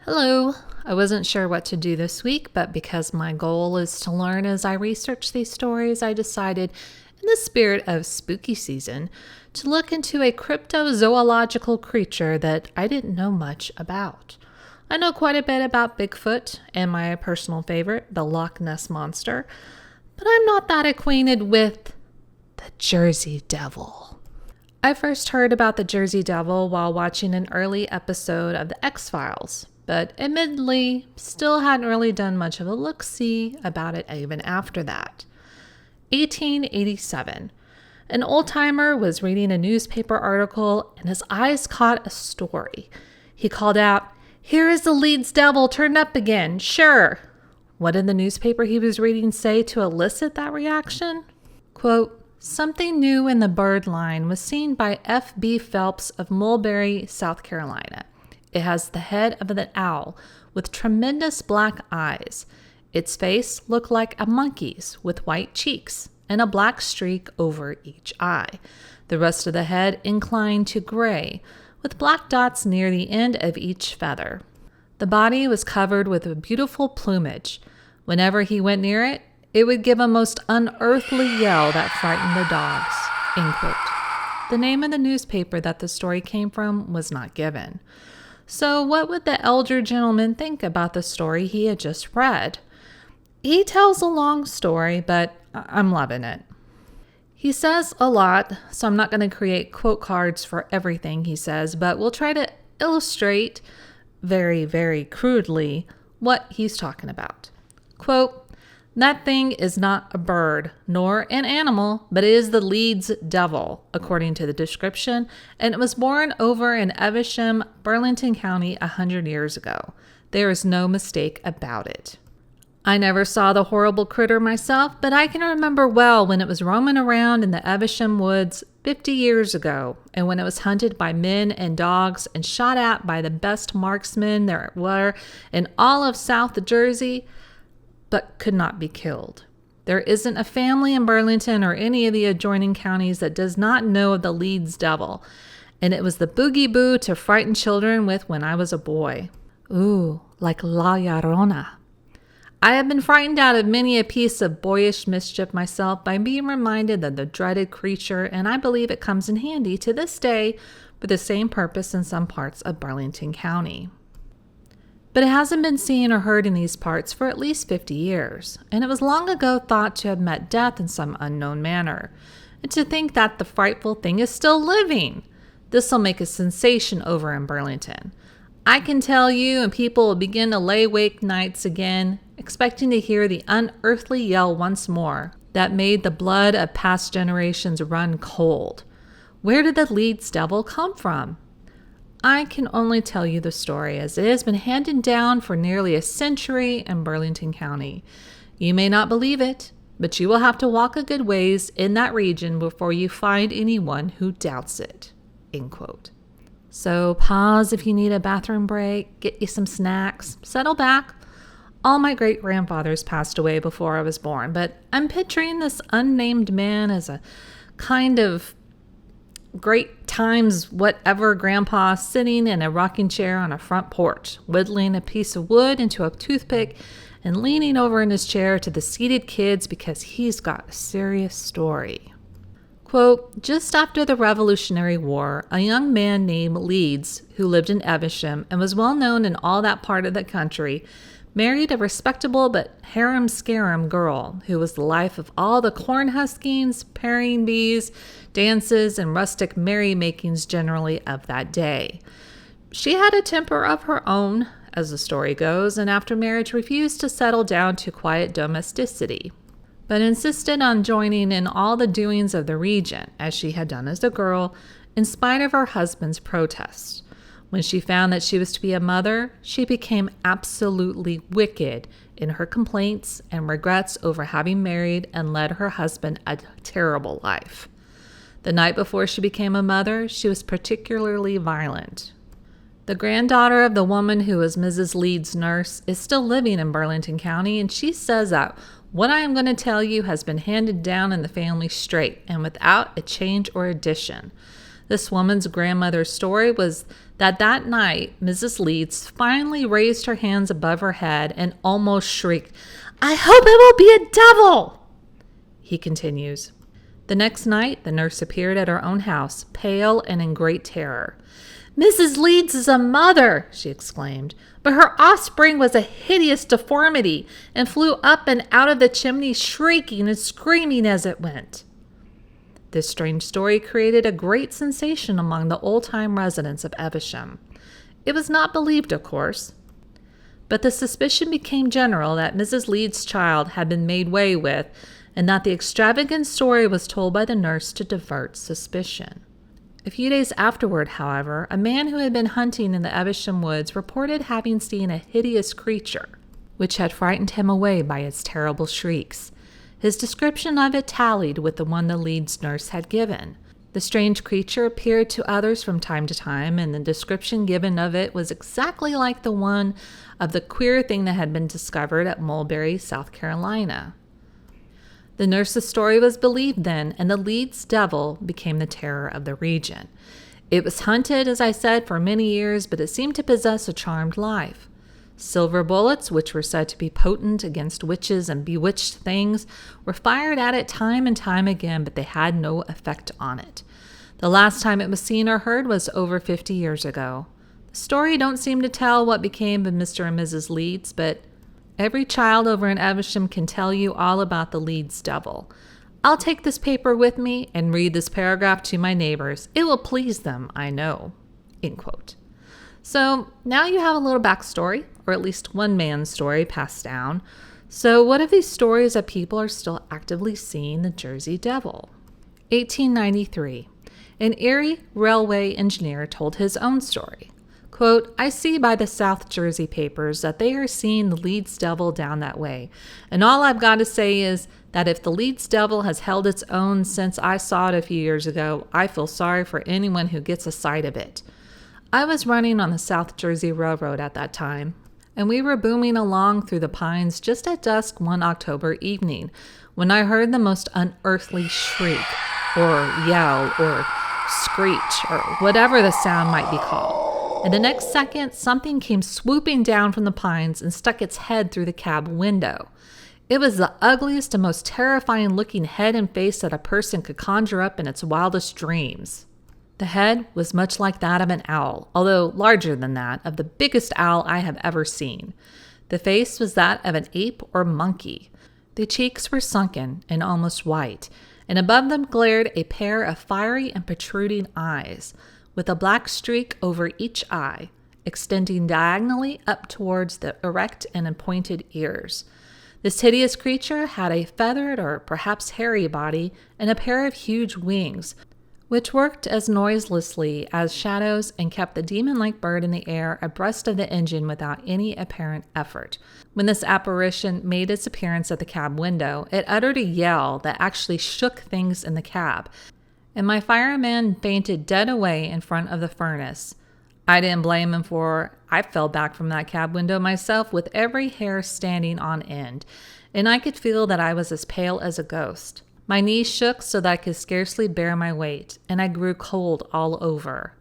Hello. I wasn't sure what to do this week, but because my goal is to learn as I research these stories, I decided, in the spirit of spooky season, to look into a cryptozoological creature that I didn't know much about. I know quite a bit about Bigfoot and my personal favorite, the Loch Ness Monster, but I'm not that acquainted with the Jersey Devil. I first heard about the Jersey Devil while watching an early episode of The X-Files, but admittedly, still hadn't really done much of a look-see about it even after that. 1887. An old-timer was reading a newspaper article and his eyes caught a story. He called out, "Here is the Leeds Devil turned up again, sure." What did the newspaper he was reading say to elicit that reaction? Quote, "Something new in the bird line was seen by F.B. Phelps of Mulberry, South Carolina. It has the head of an owl with tremendous black eyes. Its face looked like a monkey's with white cheeks and a black streak over each eye. The rest of the head inclined to gray with black dots near the end of each feather. The body was covered with a beautiful plumage. Whenever he went near it, it would give a most unearthly yell that frightened the dogs." End quote. The name of the newspaper that the story came from was not given. So what would the elder gentleman think about the story he had just read? He tells a long story, but I'm loving it. He says a lot, so I'm not going to create quote cards for everything he says, but we'll try to illustrate very, very crudely what he's talking about. Quote, "That thing is not a bird, nor an animal, but it is the Leeds Devil, according to the description, and it was born over in Evesham, Burlington County 100 years ago. There is no mistake about it. I never saw the horrible critter myself, but I can remember well when it was roaming around in the Evesham woods 50 years ago, and when it was hunted by men and dogs and shot at by the best marksmen there were in all of South Jersey, but could not be killed. There isn't a family in Burlington or any of the adjoining counties that does not know of the Leeds Devil, and it was the boogie-boo to frighten children with when I was a boy. Ooh, like La Llorona. I have been frightened out of many a piece of boyish mischief myself by being reminded of the dreaded creature, and I believe it comes in handy to this day for the same purpose in some parts of Burlington County. But it hasn't been seen or heard in these parts for at least 50 years, and it was long ago thought to have met death in some unknown manner. And to think that the frightful thing is still living! This'll make a sensation over in Burlington. I can tell you, and people will begin to lay awake nights again, expecting to hear the unearthly yell once more that made the blood of past generations run cold. Where did the Leeds Devil come from? I can only tell you the story as it has been handed down for nearly a century in Burlington County. You may not believe it, but you will have to walk a good ways in that region before you find anyone who doubts it." End quote. So pause if you need a bathroom break, get you some snacks, settle back. All my great-grandfathers passed away before I was born, but I'm picturing this unnamed man as a kind of great times whatever grandpa sitting in a rocking chair on a front porch, whittling a piece of wood into a toothpick and leaning over in his chair to the seated kids because he's got a serious story. Quote, "Just after the Revolutionary War, a young man named Leeds, who lived in Evesham and was well known in all that part of the country, married a respectable but harum-scarum girl who was the life of all the corn huskings, paring bees, dances, and rustic merrymakings generally of that day. She had a temper of her own, as the story goes, and after marriage refused to settle down to quiet domesticity, but insisted on joining in all the doings of the region, as she had done as a girl, in spite of her husband's protests. When she found that she was to be a mother, she became absolutely wicked in her complaints and regrets over having married and led her husband a terrible life. The night before she became a mother, she was particularly violent. The granddaughter of the woman who was Mrs. Leeds' nurse is still living in Burlington County, and she says that what I am going to tell you has been handed down in the family straight and without a change or addition. This woman's grandmother's story was that night, Mrs. Leeds finally raised her hands above her head and almost shrieked, "I hope it will be a devil!" He continues, "The next night, the nurse appeared at her own house, pale and in great terror. 'Mrs. Leeds is a mother,' she exclaimed, 'but her offspring was a hideous deformity and flew up and out of the chimney shrieking and screaming as it went.'" This strange story created a great sensation among the old-time residents of Evesham. It was not believed, of course, but the suspicion became general that Mrs. Leeds' child had been made way with, and that the extravagant story was told by the nurse to divert suspicion. A few days afterward, however, a man who had been hunting in the Evesham woods reported having seen a hideous creature, which had frightened him away by its terrible shrieks. His description of it tallied with the one the Leeds nurse had given. The strange creature appeared to others from time to time, and the description given of it was exactly like the one of the queer thing that had been discovered at Mulberry, South Carolina. The nurse's story was believed then, and the Leeds Devil became the terror of the region. It was hunted, as I said, for many years, but it seemed to possess a charmed life. Silver bullets, which were said to be potent against witches and bewitched things, were fired at it time and time again, but they had no effect on it. The last time it was seen or heard was over 50 years ago. The story don't seem to tell what became of Mr. and Mrs. Leeds, but every child over in Evesham can tell you all about the Leeds Devil. I'll take this paper with me and read this paragraph to my neighbors. It will please them, I know." End quote. So now you have a little backstory, or at least one man's story passed down. So what of these stories that people are still actively seeing the Jersey Devil? 1893. An Erie railway engineer told his own story. Quote, "I see by the South Jersey papers that they are seeing the Leeds Devil down that way. And all I've got to say is that if the Leeds Devil has held its own since I saw it a few years ago, I feel sorry for anyone who gets a sight of it. I was running on the South Jersey Railroad at that time, and we were booming along through the pines just at dusk one October evening, when I heard the most unearthly shriek, or yell, or screech, or whatever the sound might be called. And the next second, something came swooping down from the pines and stuck its head through the cab window. It was the ugliest and most terrifying looking head and face that a person could conjure up in its wildest dreams. The head was much like that of an owl, although larger than that, of the biggest owl I have ever seen. The face was that of an ape or monkey. The cheeks were sunken and almost white, and above them glared a pair of fiery and protruding eyes, with a black streak over each eye, extending diagonally up towards the erect and pointed ears. This hideous creature had a feathered or perhaps hairy body and a pair of huge wings, which worked as noiselessly as shadows and kept the demon-like bird in the air abreast of the engine without any apparent effort. When this apparition made its appearance at the cab window, it uttered a yell that actually shook things in the cab, and my fireman fainted dead away in front of the furnace. I didn't blame him, for I fell back from that cab window myself with every hair standing on end, and I could feel that I was as pale as a ghost. My knees shook so that I could scarcely bear my weight, and I grew cold all over.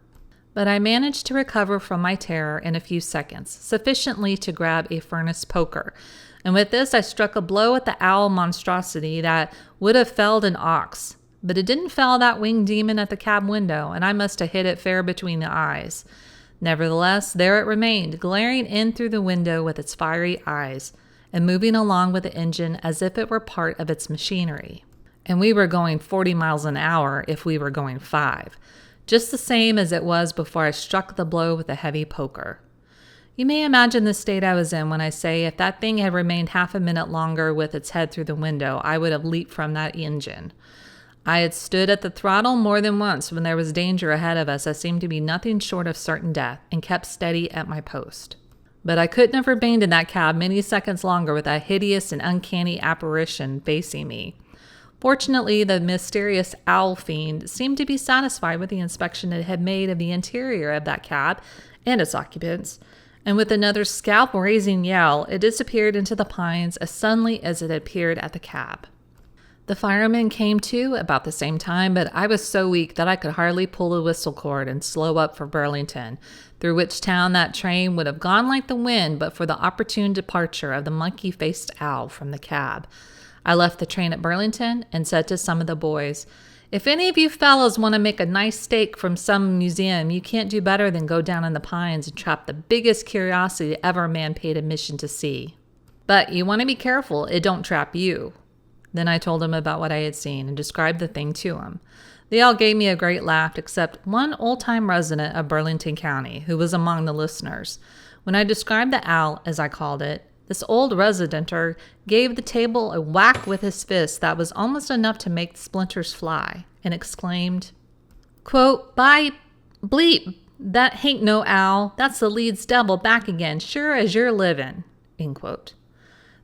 But I managed to recover from my terror in a few seconds, sufficiently to grab a furnace poker, and with this I struck a blow at the owl monstrosity that would have felled an ox. But it didn't fell that winged demon at the cab window, and I must have hit it fair between the eyes. Nevertheless, there it remained, glaring in through the window with its fiery eyes, and moving along with the engine as if it were part of its machinery. And we were going 40 miles an hour if we were going 5, just the same as it was before I struck the blow with a heavy poker. You may imagine the state I was in when I say if that thing had remained half a minute longer with its head through the window, I would have leaped from that engine. I had stood at the throttle more than once when there was danger ahead of us that seemed to be nothing short of certain death, and kept steady at my post. But I couldn't have remained in that cab many seconds longer with that hideous and uncanny apparition facing me. Fortunately, the mysterious owl fiend seemed to be satisfied with the inspection it had made of the interior of that cab and its occupants, and with another scalp-raising yell, it disappeared into the pines as suddenly as it appeared at the cab. The firemen came to about the same time, but I was so weak that I could hardly pull the whistle cord and slow up for Burlington. through which town that train would have gone like the wind but for the opportune departure of the monkey-faced owl from the cab. I left the train at Burlington and said to some of the boys, "If any of you fellows want to make a nice steak from some museum, you can't do better than go down in the pines and trap the biggest curiosity ever man paid admission to see. But you want to be careful it don't trap you." Then I told them about what I had seen and described the thing to them. They all gave me a great laugh except one old-time resident of Burlington County who was among the listeners. When I described the owl, as I called it, this old residenter gave the table a whack with his fist that was almost enough to make the splinters fly, and exclaimed, quote, "By bleep, that ain't no owl. That's the Leeds Devil back again, sure as you're living," end quote.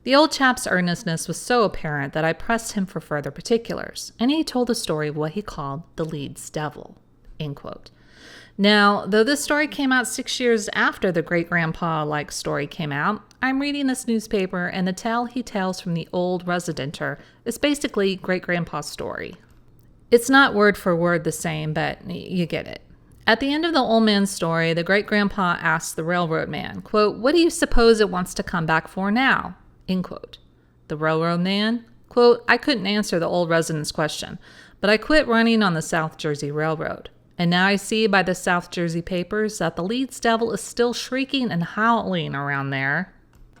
The old chap's earnestness was so apparent that I pressed him for further particulars, and he told the story of what he called the Leeds Devil, end quote. Now, though this story came out 6 years after the great-grandpa-like story came out, I'm reading this newspaper, and the tale he tells from the old residenter is basically great-grandpa's story. It's not word for word the same, but you get it. At the end of the old man's story, the great-grandpa asks the railroad man, quote, "What do you suppose it wants to come back for now?" End quote. The railroad man, quote, "I couldn't answer the old resident's question, but I quit running on the South Jersey Railroad. And now I see by the South Jersey papers that the Leeds Devil is still shrieking and howling around there.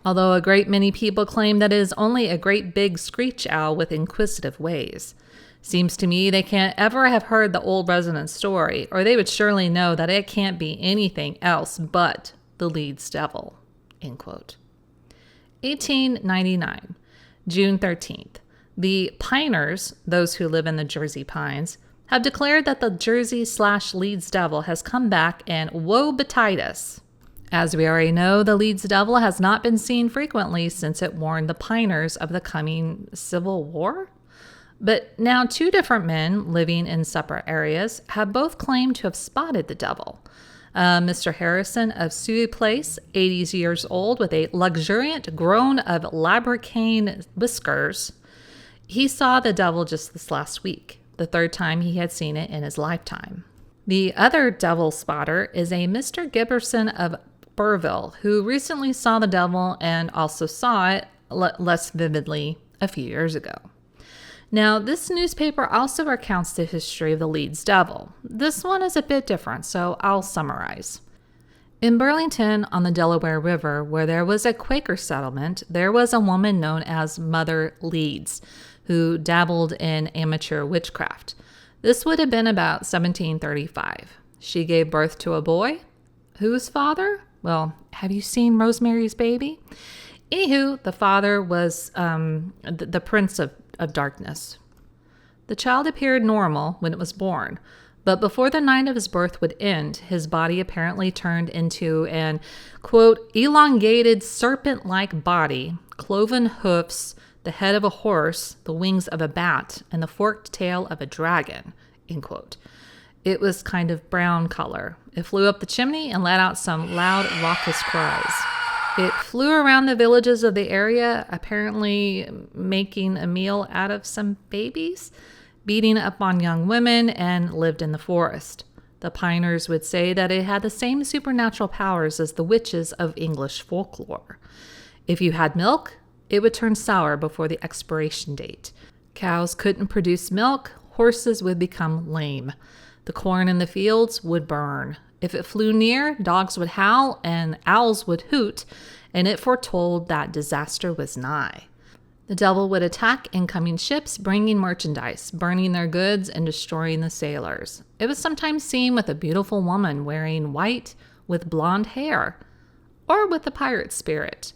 Although a great many people claim that it is only a great big screech owl with inquisitive ways. Seems to me they can't ever have heard the old resident's story, or they would surely know that it can't be anything else but the Leeds Devil." End quote. 1899, June 13th. The Piners, those who live in the Jersey Pines, have declared that the Jersey/Leeds Devil has come back and woe betide us. As we already know, the Leeds Devil has not been seen frequently since it warned the Piners of the coming Civil War. But now 2 different men living in separate areas have both claimed to have spotted the devil. Mr. Harrison of Suey Place, 80 years old, with a luxuriant grown of labricane whiskers. He saw the devil just this last week, the 3rd time he had seen it in his lifetime. The other devil spotter is a Mr. Giberson of Burville, who recently saw the devil and also saw it less vividly a few years ago. Now, this newspaper also recounts the history of the Leeds Devil. This one is a bit different, so I'll summarize. In Burlington on the Delaware River, where there was a Quaker settlement, there was a woman known as Mother Leeds, who dabbled in amateur witchcraft. This would have been about 1735. She gave birth to a boy. Whose father? Well, have you seen Rosemary's Baby? Anywho, the father was the Prince of Darkness. The child appeared normal when it was born, but before the night of his birth would end, his body apparently turned into an, quote, elongated serpent-like body, cloven hoofs, the head of a horse, the wings of a bat, and the forked tail of a dragon, end quote. It was kind of brown color. It flew up the chimney and let out some loud, raucous cries. It flew around the villages of the area, apparently making a meal out of some babies, beating up on young women, and lived in the forest. The Piners would say that it had the same supernatural powers as the witches of English folklore. If you had milk, it would turn sour before the expiration date. Cows couldn't produce milk, horses would become lame. The corn in the fields would burn. If it flew near, dogs would howl and owls would hoot, and it foretold that disaster was nigh. The devil would attack incoming ships, bringing merchandise, burning their goods, and destroying the sailors. It was sometimes seen with a beautiful woman wearing white with blonde hair, or with the pirate spirit.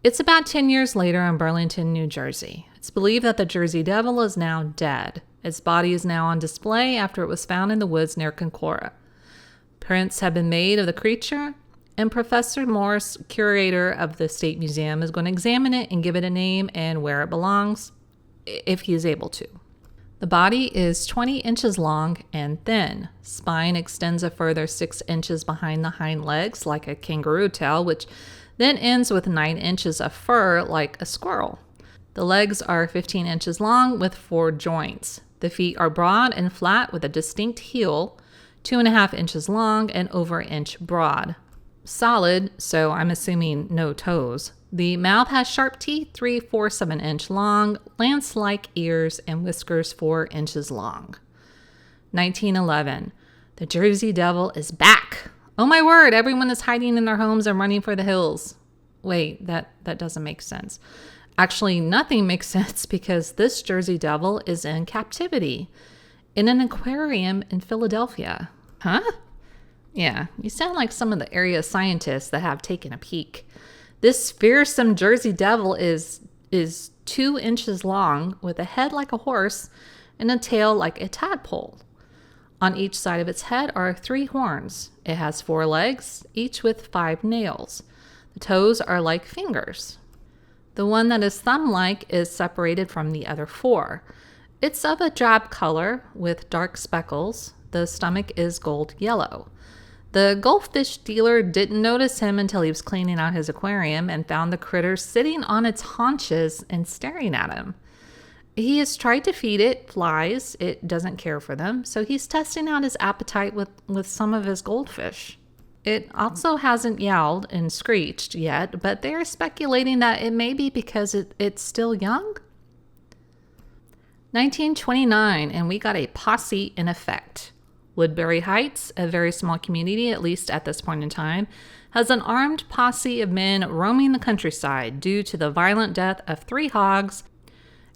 It's about 10 years later in Burlington, New Jersey. It's believed that the Jersey Devil is now dead. Its body is now on display after it was found in the woods near Concora. Prints have been made of the creature, and Professor Morse, curator of the State Museum, is going to examine it and give it a name and where it belongs, if he is able to. The body is 20 inches long and thin. Spine extends a further 6 inches behind the hind legs, like a kangaroo tail, which then ends with 9 inches of fur, like a squirrel. The legs are 15 inches long with 4 joints. The feet are broad and flat with a distinct heel. 2.5 inches long and over an inch broad. Solid, so I'm assuming no toes. The mouth has sharp teeth 3/4 of an inch long, lance-like ears, and whiskers 4 inches long. 1911. The Jersey Devil is back. Oh my word, everyone is hiding in their homes and running for the hills. Wait, that doesn't make sense. Actually, nothing makes sense because this Jersey Devil is in captivity in an aquarium in Philadelphia. Huh? Yeah, you sound like some of the area scientists that have taken a peek. This fearsome Jersey Devil is 2 inches long with a head like a horse and a tail like a tadpole. On each side of its head are 3 horns. It has 4 legs, each with 5 nails. The toes are like fingers. The one that is thumb-like is separated from the other 4. It's of a drab color with dark speckles. The stomach is gold yellow. The goldfish dealer didn't notice him until he was cleaning out his aquarium and found the critter sitting on its haunches and staring at him. He has tried to feed it flies. It doesn't care for them, so he's testing out his appetite with some of his goldfish. It also hasn't yowled and screeched yet, but they're speculating that it may be because it's still young. 1929, and we got a posse in effect. Woodbury Heights, a very small community, at least at this point in time, has an armed posse of men roaming the countryside due to the violent death of 3 hogs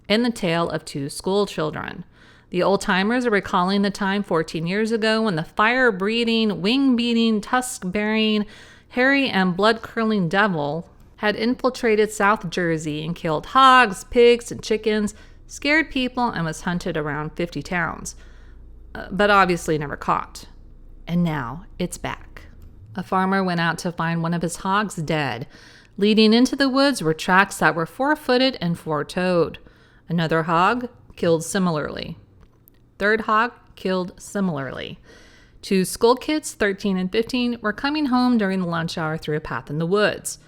and the tale of 2 school children. The old-timers are recalling the time 14 years ago when the fire-breathing, wing-beating, tusk-bearing, hairy and blood-curdling devil had infiltrated South Jersey and killed hogs, pigs, and chickens, scared people, and was hunted around 50 towns. But obviously never caught. And now it's back. A farmer went out to find one of his hogs dead. Leading into the woods were tracks that were 4-footed and 4-toed. Another hog killed similarly. Third hog killed similarly. 2 school kids, 13 and 15, were coming home during the lunch hour through a path in the woods.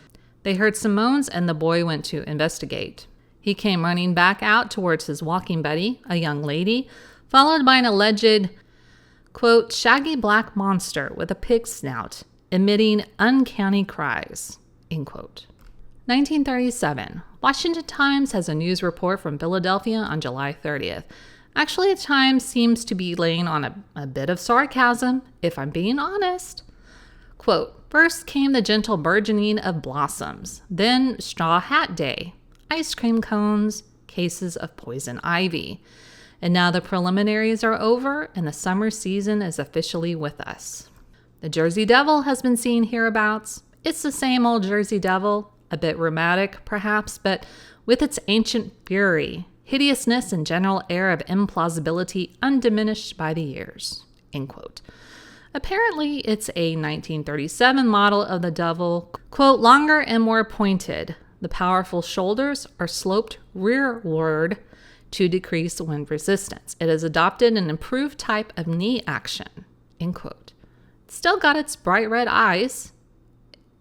They heard some moans and the boy went to investigate. He came running back out towards his walking buddy, a young lady, followed by an alleged, quote, shaggy black monster with a pig snout, emitting uncanny cries, end quote. 1937. Washington Times has a news report from Philadelphia on July 30th. Actually, the Times seems to be laying on a bit of sarcasm, if I'm being honest. Quote, first came the gentle burgeoning of blossoms, then Straw Hat Day, ice cream cones, cases of poison ivy. And now the preliminaries are over and the summer season is officially with us. The Jersey Devil has been seen hereabouts. It's the same old Jersey Devil, a bit rheumatic perhaps, but with its ancient fury, hideousness, and general air of implausibility undiminished by the years, end quote. Apparently, it's a 1937 model of the devil, quote, longer and more pointed. The powerful shoulders are sloped rearward to decrease wind resistance. It has adopted an improved type of knee action, end quote. It's still got its bright red eyes,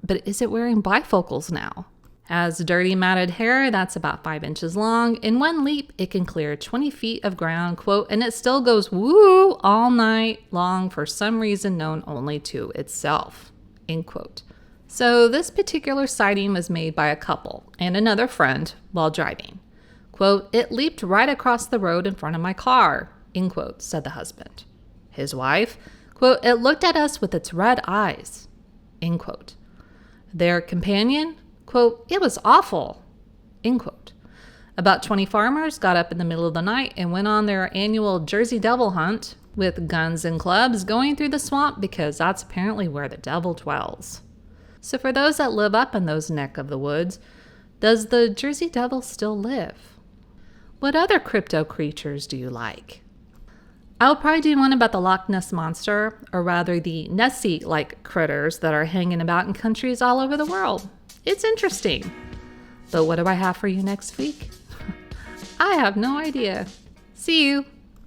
but is it wearing bifocals now? Has dirty matted hair that's about 5 inches long. In one leap, it can clear 20 feet of ground, quote, and it still goes woo all night long for some reason known only to itself, end quote. So this particular sighting was made by a couple and another friend while driving. Quote, it leaped right across the road in front of my car, end quote, said the husband. His wife, quote, it looked at us with its red eyes, end quote. Their companion, quote, it was awful, end quote. About 20 farmers got up in the middle of the night and went on their annual Jersey Devil hunt with guns and clubs going through the swamp because that's apparently where the devil dwells. So for those that live up in those neck of the woods, does the Jersey Devil still live? What other crypto creatures do you like? I'll probably do one about the Loch Ness Monster, or rather the Nessie-like critters that are hanging about in countries all over the world. It's interesting. But what do I have for you next week? I have no idea. See you.